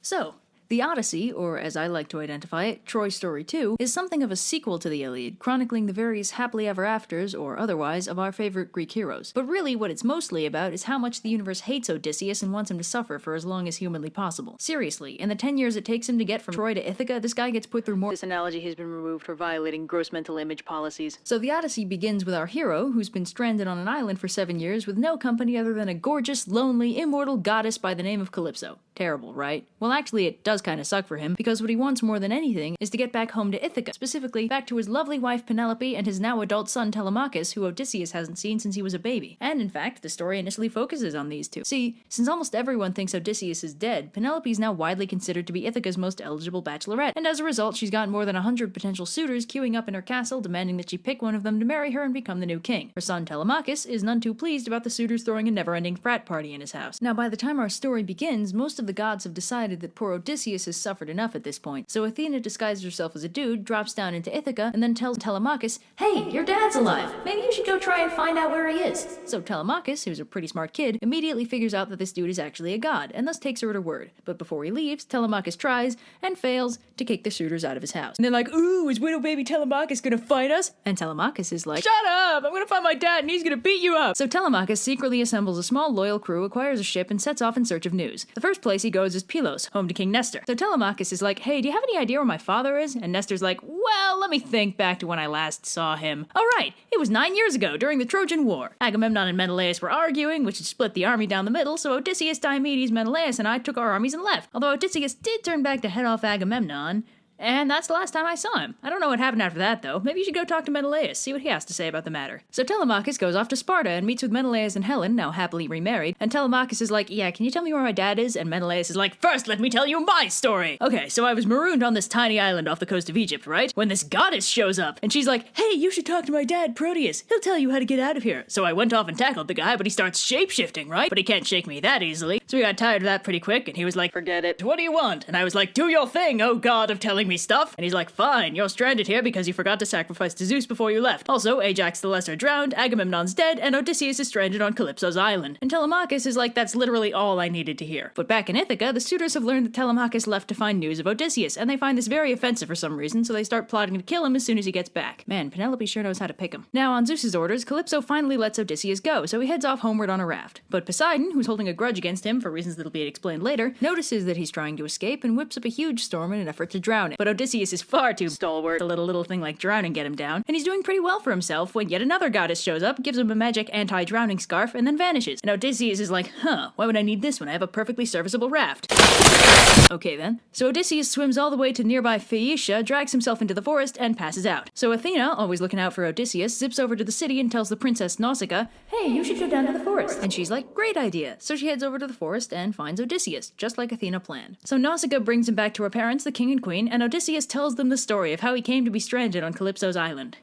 So, the Odyssey, or as I like to identify it, Troy's Story 2, is something of a sequel to the Iliad, chronicling the various happily ever afters, or otherwise, of our favorite Greek heroes. But really, what it's mostly about is how much the universe hates Odysseus and wants him to suffer for as long as humanly possible. Seriously, in the 10 years it takes him to get from Troy to Ithaca, this guy gets put through more— This analogy has been removed for violating gross mental image policies. So the Odyssey begins with our hero, who's been stranded on an island for 7 years with no company other than a gorgeous, lonely, immortal goddess by the name of Calypso. Terrible, right? Well, actually, it does kind of suck for him, because what he wants more than anything is to get back home to Ithaca, specifically back to his lovely wife Penelope and his now adult son Telemachus, who Odysseus hasn't seen since he was a baby. And in fact, the story initially focuses on these two. See, since almost everyone thinks Odysseus is dead, Penelope is now widely considered to be Ithaca's most eligible bachelorette, and as a result, she's got more than 100 potential suitors queuing up in her castle, demanding that she pick one of them to marry her and become the new king. Her son Telemachus is none too pleased about the suitors throwing a never-ending frat party in his house. Now, by the time our story begins, most of the gods have decided that poor Odysseus has suffered enough at this point, so Athena disguises herself as a dude, drops down into Ithaca, and then tells Telemachus, "Hey, your dad's alive! Maybe you should go try and find out where he is!" So Telemachus, who's a pretty smart kid, immediately figures out that this dude is actually a god, and thus takes her at her word. But before he leaves, Telemachus tries, and fails, to kick the suitors out of his house. And they're like, "Ooh, is widow baby Telemachus gonna fight us?" And Telemachus is like, "Shut up! I'm gonna find my dad and he's gonna beat you up!" So Telemachus secretly assembles a small loyal crew, acquires a ship, and sets off in search of news. The first place he goes is Pylos, home to King Nestor. So Telemachus is like, "Hey, do you have any idea where my father is?" And Nestor's like, "Well, let me think back to when I last saw him. Oh right, it was 9 years ago, during the Trojan War. Agamemnon and Menelaus were arguing, which had split the army down the middle, so Odysseus, Diomedes, Menelaus, and I took our armies and left. Although Odysseus did turn back to head off Agamemnon, and that's the last time I saw him. I don't know what happened after that, though. Maybe you should go talk to Menelaus, see what he has to say about the matter." So Telemachus goes off to Sparta and meets with Menelaus and Helen, now happily remarried, and Telemachus is like, "Yeah, can you tell me where my dad is?" And Menelaus is like, "First, let me tell you my story! Okay, so I was marooned on this tiny island off the coast of Egypt, right? When this goddess shows up, and she's like, 'Hey, you should talk to my dad, Proteus. He'll tell you how to get out of here.' So I went off and tackled the guy, but he starts shape-shifting, right? But he can't shake me that easily. So we got tired of that pretty quick, and he was like, 'Forget it. What do you want?' And I was like, 'Do your thing, oh god of telling me stuff.' And he's like, 'Fine, you're stranded here because you forgot to sacrifice to Zeus before you left. Also, Ajax the Lesser drowned, Agamemnon's dead, and Odysseus is stranded on Calypso's island.' And Telemachus is like, 'That's literally all I needed to hear.' But back in Ithaca, the suitors have learned that Telemachus left to find news of Odysseus, and they find this very offensive for some reason, so they start plotting to kill him as soon as he gets back. Man, Penelope sure knows how to pick him. Now, on Zeus's orders, Calypso finally lets Odysseus go, so he heads off homeward on a raft. But Poseidon, who's holding a grudge against him for reasons that'll be explained later, notices that he's trying to escape and whips up a huge storm in an effort to drown him. But Odysseus is far too stalwart to let a little thing like drowning get him down, and he's doing pretty well for himself when yet another goddess shows up, gives him a magic anti-drowning scarf, and then vanishes. And Odysseus is like, why would I need this when I have a perfectly serviceable raft? Okay then. So Odysseus swims all the way to nearby Phaeacia, drags himself into the forest, and passes out. So Athena, always looking out for Odysseus, zips over to the city and tells the princess Nausicaa, "Hey, you should go down to the forest." And she's like, "Great idea." So she heads over to the forest and finds Odysseus, just like Athena planned. So Nausicaa brings him back to her parents, the king and queen, and Odysseus tells them the story of how he came to be stranded on Calypso's island.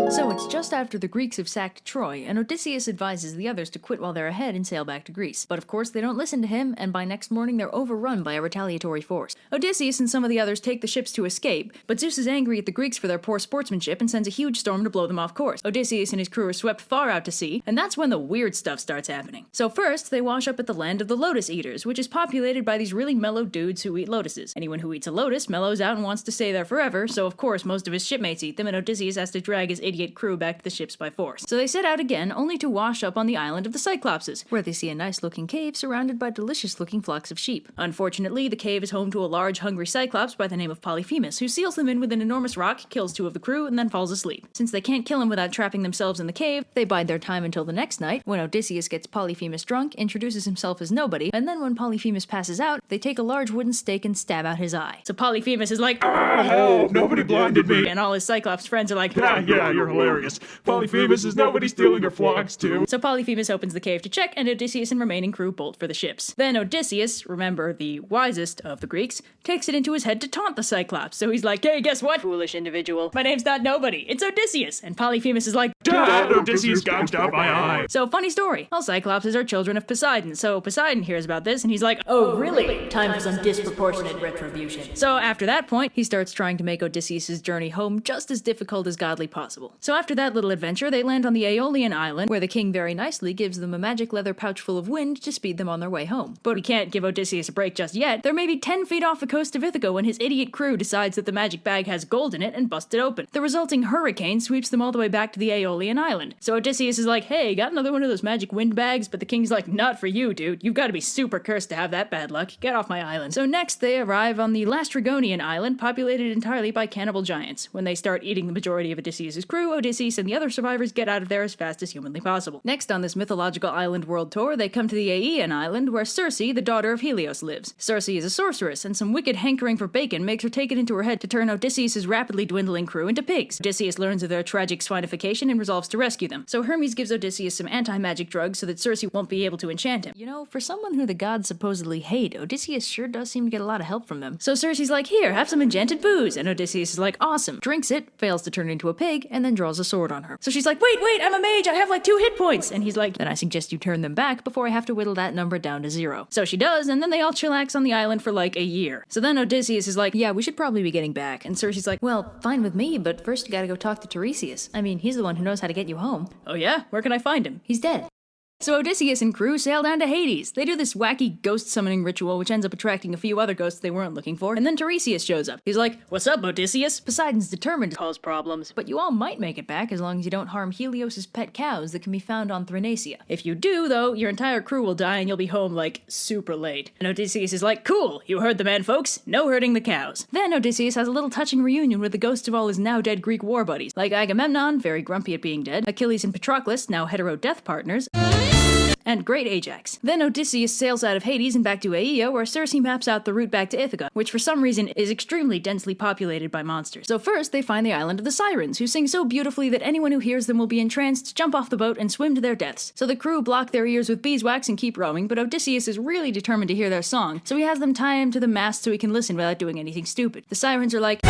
So it's just after the Greeks have sacked Troy, and Odysseus advises the others to quit while they're ahead and sail back to Greece. But of course they don't listen to him, and by next morning they're overrun by a retaliatory force. Odysseus and some of the others take the ships to escape, but Zeus is angry at the Greeks for their poor sportsmanship and sends a huge storm to blow them off course. Odysseus and his crew are swept far out to sea, and that's when the weird stuff starts happening. So first, they wash up at the land of the lotus eaters, which is populated by these really mellow dudes who eat lotuses. Anyone who eats a lotus mellows out and wants to stay there forever, so of course most of his shipmates eat them, and Odysseus has to drag his idiot crew back to the ships by force. So they set out again, only to wash up on the island of the Cyclopses, where they see a nice-looking cave surrounded by delicious-looking flocks of sheep. Unfortunately, the cave is home to a large, hungry Cyclops by the name of Polyphemus, who seals them in with an enormous rock, kills 2 of the crew, and then falls asleep. Since they can't kill him without trapping themselves in the cave, they bide their time until the next night, when Odysseus gets Polyphemus drunk, introduces himself as nobody, and then when Polyphemus passes out, they take a large wooden stake and stab out his eye. So Polyphemus is like, "Ah, help! Nobody blinded me!" and all his Cyclops friends are like, Yeah, you're hilarious. Polyphemus, is nobody stealing your flocks too? So Polyphemus opens the cave to check, and Odysseus and remaining crew bolt for the ships. Then Odysseus, remember the wisest of the Greeks, takes it into his head to taunt the Cyclops. So he's like, "Hey, guess what, foolish individual? My name's not nobody, it's Odysseus." And Polyphemus is like, Dad, Odysseus gouged out my eye. So, funny story. All cyclopses are children of Poseidon, so Poseidon hears about this and he's like, oh really? Time for some disproportionate retribution. So after that point, he starts trying to make Odysseus' journey home just as difficult as godly possible. So after that little adventure, they land on the Aeolian island, where the king very nicely gives them a magic leather pouch full of wind to speed them on their way home. But we can't give Odysseus a break just yet. They're maybe 10 feet off the coast of Ithaca when his idiot crew decides that the magic bag has gold in it and busts it open. The resulting hurricane sweeps them all the way back to the Aeolian island. So Odysseus is like, hey, got another one of those magic wind bags? But the king's like, not for you, dude. You've got to be super cursed to have that bad luck. Get off my island. So next, they arrive on the Lastrygonian island, populated entirely by cannibal giants. When they start eating the majority of Odysseus' crew, Odysseus and the other survivors get out of there as fast as humanly possible. Next on this mythological island world tour, they come to the Aeaean island, where Circe, the daughter of Helios, lives. Circe is a sorceress, and some wicked hankering for bacon makes her take it into her head to turn Odysseus' rapidly dwindling crew into pigs. Odysseus learns of their tragic swinification and resolves to rescue them. So Hermes gives Odysseus some anti-magic drugs so that Circe won't be able to enchant him. You know, for someone who the gods supposedly hate, Odysseus sure does seem to get a lot of help from them. So Circe's like, here, have some enchanted booze, and Odysseus is like, awesome, drinks it, fails to turn into a pig, and then draws a sword on her. So she's like, wait, I'm a mage, I have like 2 hit points, and he's like, then I suggest you turn them back before I have to whittle that number down to 0. So she does, and then they all chillax on the island for like a year. So then Odysseus is like, yeah, we should probably be getting back, and Circe's like, well, fine with me, but first you gotta go talk to Tiresias. I mean, he's the one who knows how to get you home. Oh yeah? Where can I find him? He's dead. So Odysseus and crew sail down to Hades. They do this wacky ghost summoning ritual which ends up attracting a few other ghosts they weren't looking for, and then Tiresias shows up. He's like, what's up, Odysseus? Poseidon's determined to cause problems, but you all might make it back as long as you don't harm Helios' pet cows that can be found on Thrinacia. If you do, though, your entire crew will die and you'll be home, like, super late. And Odysseus is like, cool, you heard the man, folks. No hurting the cows. Then Odysseus has a little touching reunion with the ghosts of all his now dead Greek war buddies, like Agamemnon, very grumpy at being dead, Achilles and Patroclus, now hetero death partners, and great Ajax. Then Odysseus sails out of Hades and back to Aeaea, where Circe maps out the route back to Ithaca, which for some reason is extremely densely populated by monsters. So first, they find the island of the Sirens, who sing so beautifully that anyone who hears them will be entranced, jump off the boat, and swim to their deaths. So the crew block their ears with beeswax and keep rowing, but Odysseus is really determined to hear their song, so he has them tie him to the mast so he can listen without doing anything stupid. The Sirens are like,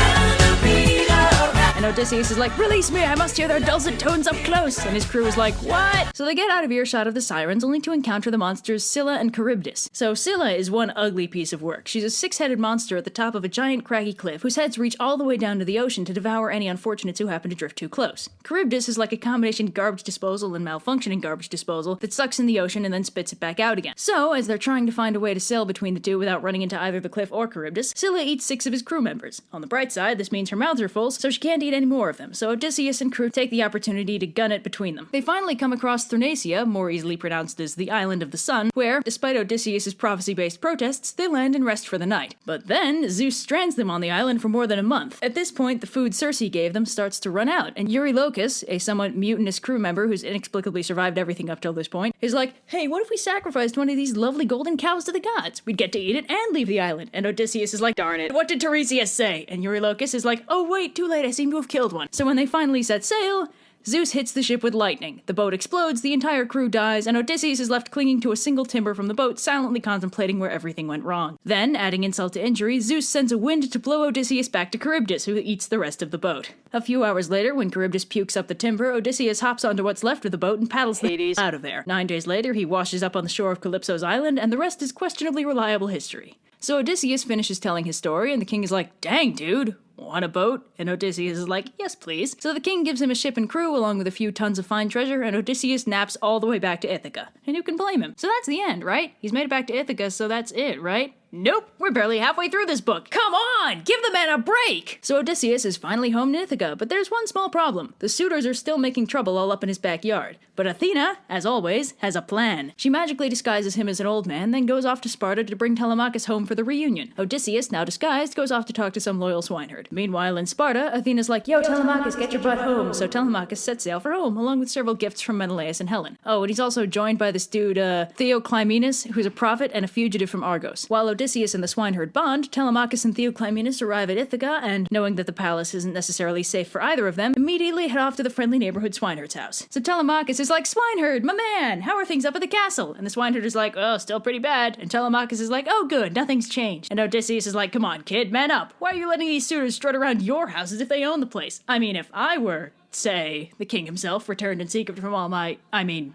and Odysseus is like, release me, I must hear their dulcet tones up close, and his crew is like, what? So they get out of earshot of the Sirens, only to encounter the monsters Scylla and Charybdis. So Scylla is one ugly piece of work. She's a 6-headed monster at the top of a giant craggy cliff, whose heads reach all the way down to the ocean to devour any unfortunates who happen to drift too close. Charybdis is like a combination garbage disposal and malfunctioning garbage disposal that sucks in the ocean and then spits it back out again. So, as they're trying to find a way to sail between the two without running into either the cliff or Charybdis, Scylla eats 6 of his crew members. On the bright side, this means her mouths are full, so she can't eat any more of them, so Odysseus and crew take the opportunity to gun it between them. They finally come across Thrinacia, more easily pronounced as the Island of the Sun, where, despite Odysseus' prophecy-based protests, they land and rest for the night. But then, Zeus strands them on the island for more than a month. At this point, the food Circe gave them starts to run out, and Eurylochus, a somewhat mutinous crew member who's inexplicably survived everything up till this point, is like, hey, what if we sacrificed one of these lovely golden cows to the gods? We'd get to eat it and leave the island. And Odysseus is like, darn it, what did Tiresias say? And Eurylochus is like, oh wait, too late, I seem to have killed one. So when they finally set sail, Zeus hits the ship with lightning. The boat explodes, the entire crew dies, and Odysseus is left clinging to a single timber from the boat, silently contemplating where everything went wrong. Then, adding insult to injury, Zeus sends a wind to blow Odysseus back to Charybdis, who eats the rest of the boat. A few hours later, when Charybdis pukes up the timber, Odysseus hops onto what's left of the boat and paddles Hades out of there. 9 days later, he washes up on the shore of Calypso's island, and the rest is questionably reliable history. So Odysseus finishes telling his story, and the king is like, dang, dude, want a boat? And Odysseus is like, yes, please. So the king gives him a ship and crew along with a few tons of fine treasure, and Odysseus naps all the way back to Ithaca. And who can blame him? So that's the end, right? He's made it back to Ithaca, so that's it, right? Nope, we're barely halfway through this book. Come on, give the man a break! So Odysseus is finally home in Ithaca, but there's one small problem. The suitors are still making trouble all up in his backyard. But Athena, as always, has a plan. She magically disguises him as an old man, then goes off to Sparta to bring Telemachus home for the reunion. Odysseus, now disguised, goes off to talk to some loyal swineherd. Meanwhile, in Sparta, Athena's like, yo, Telemachus, get your butt home. So Telemachus sets sail for home, along with several gifts from Menelaus and Helen. Oh, and he's also joined by this dude, Theoclymenus, who's a prophet and a fugitive from Argos. While Odysseus and the swineherd bond, Telemachus and Theoclymenus arrive at Ithaca, and knowing that the palace isn't necessarily safe for either of them, immediately head off to the friendly neighborhood swineherd's house. So Telemachus is like, swineherd, my man, how are things up at the castle? And the swineherd is like, oh, still pretty bad. And Telemachus is like, oh good, nothing's changed. And Odysseus is like, come on, kid, man up. Why are you letting these suitors strut around your house as if they own the place? I mean, if I were say, the king himself returned in secret from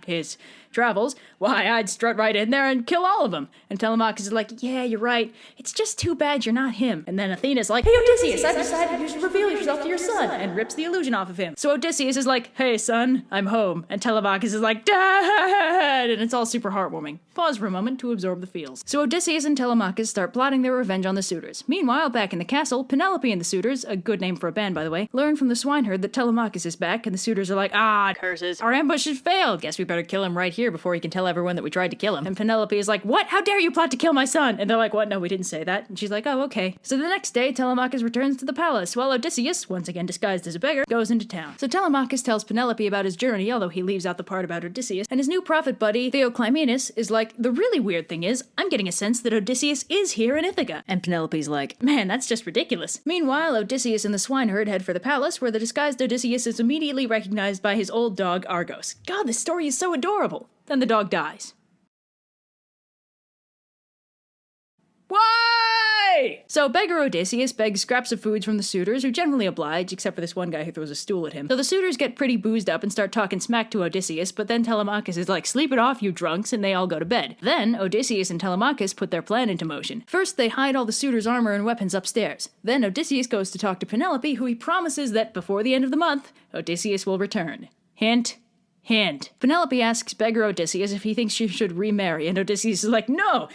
his travels, why, I'd strut right in there and kill all of them. And Telemachus is like, yeah, you're right. It's just too bad you're not him. And then Athena's like, hey, Odysseus, I've decided you should reveal yourself to your son, and rips the illusion off of him. So Odysseus is like, hey, son, I'm home. And Telemachus is like, Dad! And it's all super heartwarming. Pause for a moment to absorb the feels. So Odysseus and Telemachus start plotting their revenge on the suitors. Meanwhile, back in the castle, Penelope and the suitors, a good name for a band, by the way, learn from the swineherd that Telemachus is back, and the suitors are like, curses. Our ambush has failed. Guess we better kill him right here before he can tell everyone that we tried to kill him. And Penelope is like, what? How dare you plot to kill my son? And they're like, what? No, we didn't say that. And she's like, oh, okay. So the next day, Telemachus returns to the palace, while Odysseus, once again disguised as a beggar, goes into town. So Telemachus tells Penelope about his journey, although he leaves out the part about Odysseus, and his new prophet buddy, Theoclymenus, is like, the really weird thing is, I'm getting a sense that Odysseus is here in Ithaca. And Penelope's like, man, that's just ridiculous. Meanwhile, Odysseus and the swineherd head for the palace, where the disguised Odysseus is immediately recognized by his old dog, Argos. God, this story is so adorable. Then the dog dies. Why? So beggar Odysseus begs scraps of foods from the suitors, who generally oblige, except for this one guy who throws a stool at him. So the suitors get pretty boozed up and start talking smack to Odysseus, but then Telemachus is like, sleep it off, you drunks, and they all go to bed. Then Odysseus and Telemachus put their plan into motion. First, they hide all the suitors' armor and weapons upstairs. Then Odysseus goes to talk to Penelope, who he promises that before the end of the month, Odysseus will return. Hint. Hint. Penelope asks beggar Odysseus if he thinks she should remarry, and Odysseus is like, no,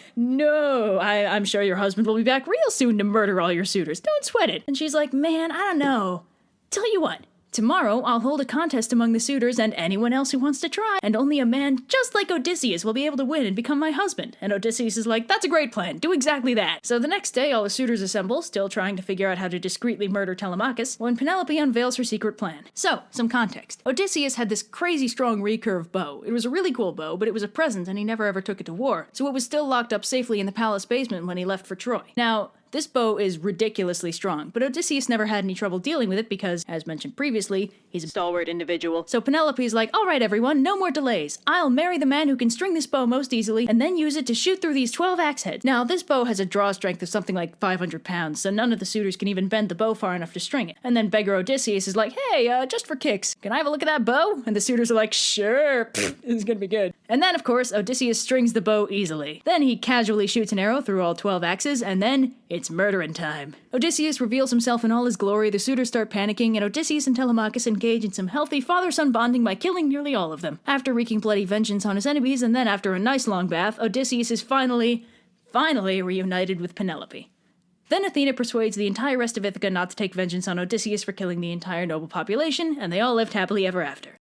I'm sure your husband will be back real soon to murder all your suitors. Don't sweat it. And she's like, man, I don't know. Tell you what. Tomorrow, I'll hold a contest among the suitors and anyone else who wants to try, and only a man just like Odysseus will be able to win and become my husband. And Odysseus is like, that's a great plan, do exactly that. So the next day, all the suitors assemble, still trying to figure out how to discreetly murder Telemachus, when Penelope unveils her secret plan. So, some context. Odysseus had this crazy strong recurve bow. It was a really cool bow, but it was a present and he never ever took it to war, so it was still locked up safely in the palace basement when he left for Troy. Now, this bow is ridiculously strong, but Odysseus never had any trouble dealing with it because, as mentioned previously, he's a stalwart individual. So Penelope's like, alright everyone, no more delays. I'll marry the man who can string this bow most easily, and then use it to shoot through these 12 axe heads. Now, this bow has a draw strength of something like 500 pounds, so none of the suitors can even bend the bow far enough to string it. And then beggar Odysseus is like, hey, just for kicks, can I have a look at that bow? And the suitors are like, sure, this is gonna be good. And then, of course, Odysseus strings the bow easily. Then he casually shoots an arrow through all 12 axes, and then it's murdering time. Odysseus reveals himself in all his glory, the suitors start panicking, and Odysseus and Telemachus engage in some healthy father-son bonding by killing nearly all of them. After wreaking bloody vengeance on his enemies, and then after a nice long bath, Odysseus is finally reunited with Penelope. Then Athena persuades the entire rest of Ithaca not to take vengeance on Odysseus for killing the entire noble population, and they all lived happily ever after.